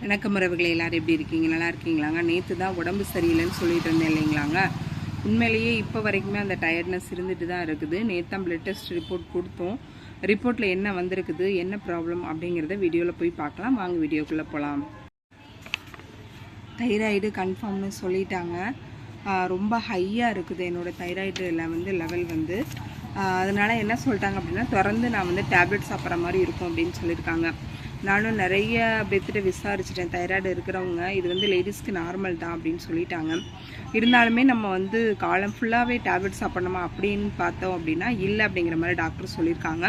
வணக்கம் உறவுகளே, எல்லாரும் எப்படி இருக்கீங்க? நல்லா இருக்கீங்களாங்க? நேற்று தான் உடம்பு சரியில்லைன்னு சொல்லிட்டு இருந்தேன் இல்லைங்களாங்க. உண்மையிலேயே இப்போ வரைக்குமே அந்த டயர்ட்னஸ் இருந்துட்டு தான் இருக்குது. நேற்று தான் பிளட் டெஸ்ட் ரிப்போர்ட் கொடுத்தோம். ரிப்போர்ட்டில் என்ன வந்திருக்குது, என்ன ப்ராப்ளம் அப்படிங்கிறத வீடியோவில் போய் பார்க்கலாம். வாங்க வீடியோக்குள்ளே போகலாம். தைராய்டு கன்ஃபார்ம்னு சொல்லிட்டாங்க. ரொம்ப ஹையாக இருக்குது என்னோடய தைராய்டு லெவல் வந்து. அதனால் என்ன சொல்லிட்டாங்க அப்படின்னா, தொடர்ந்து நான் வந்து டேப்லெட் சாப்பிட்ற மாதிரி இருக்கும் அப்படின்னு சொல்லியிருக்காங்க. நானும் நிறைய பேர்த்திட்ட விசாரிச்சிட்டேன். தைராய்டு இருக்கிறவங்க இது வந்து லேடிஸ்க்கு நார்மல் தான் அப்படின்னு சொல்லிட்டாங்க. இருந்தாலுமே நம்ம வந்து காலம் ஃபுல்லாகவே டேப்லெட் சாப்பிடணுமா அப்படின்னு பார்த்தோம் அப்படின்னா இல்லை அப்படிங்கிற மாதிரி டாக்டர் சொல்லியிருக்காங்க.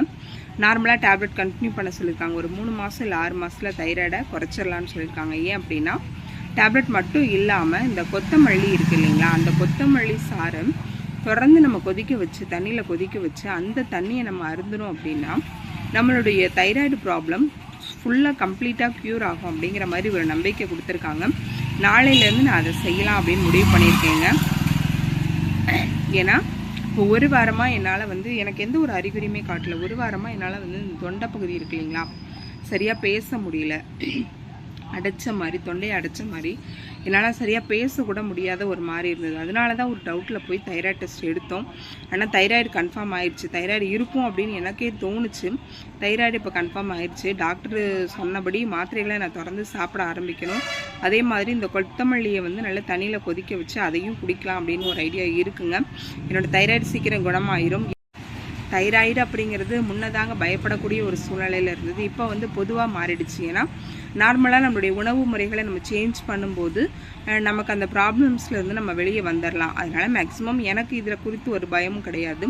நார்மலாக டேப்லெட் கண்டினியூ பண்ண சொல்லியிருக்காங்க. ஒரு 3 மாதம் இல்லை 6 மாதத்தில் தைராய்டை குறைச்சிடலான்னு சொல்லியிருக்காங்க. ஏன் அப்படின்னா, டேப்லெட் மட்டும் இல்லாமல் இந்த கொத்தமல்லி இருக்குது இல்லைங்களா, அந்த கொத்தமல்லி சாறை தொடர்ந்து நம்ம தண்ணியில் கொதிக்க வச்சு அந்த தண்ணியை நம்ம அருந்தணும் அப்படின்னா நம்மளுடைய தைராய்டு ப்ராப்ளம் ஃபுல்லாக கம்ப்ளீட்டாக க்யூர் ஆகும் அப்படிங்கிற மாதிரி ஒரு நம்பிக்கை கொடுத்துருக்காங்க. நாளையிலேருந்து நான் அதை செய்யலாம் அப்படின்னு முடிவு பண்ணியிருக்கேங்க. ஏன்னா இப்போ ஒரு வாரமாக என்னால் வந்து எனக்கு எந்த ஒரு அறிகுறியுமே காட்டல. ஒரு வாரமாக என்னால் வந்து இந்த தொண்டை பகுதி இருக்கு இல்லைங்களா, சரியாக பேச முடியல. அடைச்ச மாதிரி, தொண்டையை அடைச்ச மாதிரி என்னால் சரியாக பேசக்கூட முடியாத ஒரு மாதிரி இருந்தது. அதனால தான் ஒரு டவுட்டில் போய் தைராய்டு டெஸ்ட் எடுத்தோம். ஆனால் தைராய்டு கன்ஃபார்ம் ஆயிடுச்சு. தைராய்டு இருக்கும் அப்படின்னு எனக்கே தோணுச்சு. தைராய்டு இப்போ கன்ஃபார்ம் ஆயிடுச்சு. டாக்டர் சொன்னபடி மாத்திரைகளை நான் தொடர்ந்து சாப்பிட ஆரம்பிக்கணும். அதே மாதிரி இந்த கொத்தமல்லியை வந்து நல்லா தண்ணியில் கொதிக்க வச்சு அதையும் குடிக்கலாம் அப்படின்னு ஒரு ஐடியா இருக்குங்க. என்னோடய தைராய்டு சீக்கிரம் குணமாயிரும். தைராய்டு அப்படிங்கிறது முன்னதாங்க பயப்படக்கூடிய ஒரு சூழ்நிலையில் இருந்தது. இப்போ வந்து பொதுவாக மாறிடுச்சு. ஏன்னா நார்மலாக நம்மளுடைய உணவு முறைகளை நம்ம சேஞ்ச் பண்ணும்போது நமக்கு அந்த ப்ராப்ளம்ஸ்லேருந்து நம்ம வெளியே வந்துடலாம். அதனால் மேக்ஸிமம் எனக்கு இதில் குறித்து ஒரு பயமும் கிடையாது.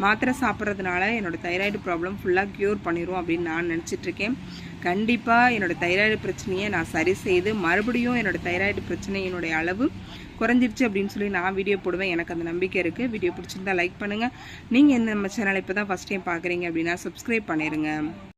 மாத்திரை சாப்பிட்றதுனால என்னோடய தைராய்டு ப்ராப்ளம் ஃபுல்லாக க்யூர் பண்ணிடும் அப்படின்னு நான் நினச்சிட்ருக்கேன். கண்டிப்பாக என்னோடய தைராய்டு பிரச்சனையை நான் சரி செய்து மறுபடியும் என்னோடய தைராய்டு பிரச்சனையினுடைய அளவு குறைஞ்சிருச்சு அப்படின்னு சொல்லி நான் வீடியோ போடுவேன். எனக்கு அந்த நம்பிக்கை இருக்குது. வீடியோ பிடிச்சிருந்தா லைக் பண்ணுங்கள். நீங்கள் நம்ம சேனலை இப்போ தான் ஃபஸ்ட் டைம் பார்க்குறீங்க அப்படின்னா சப்ஸ்கிரைப் பண்ணிடுங்க.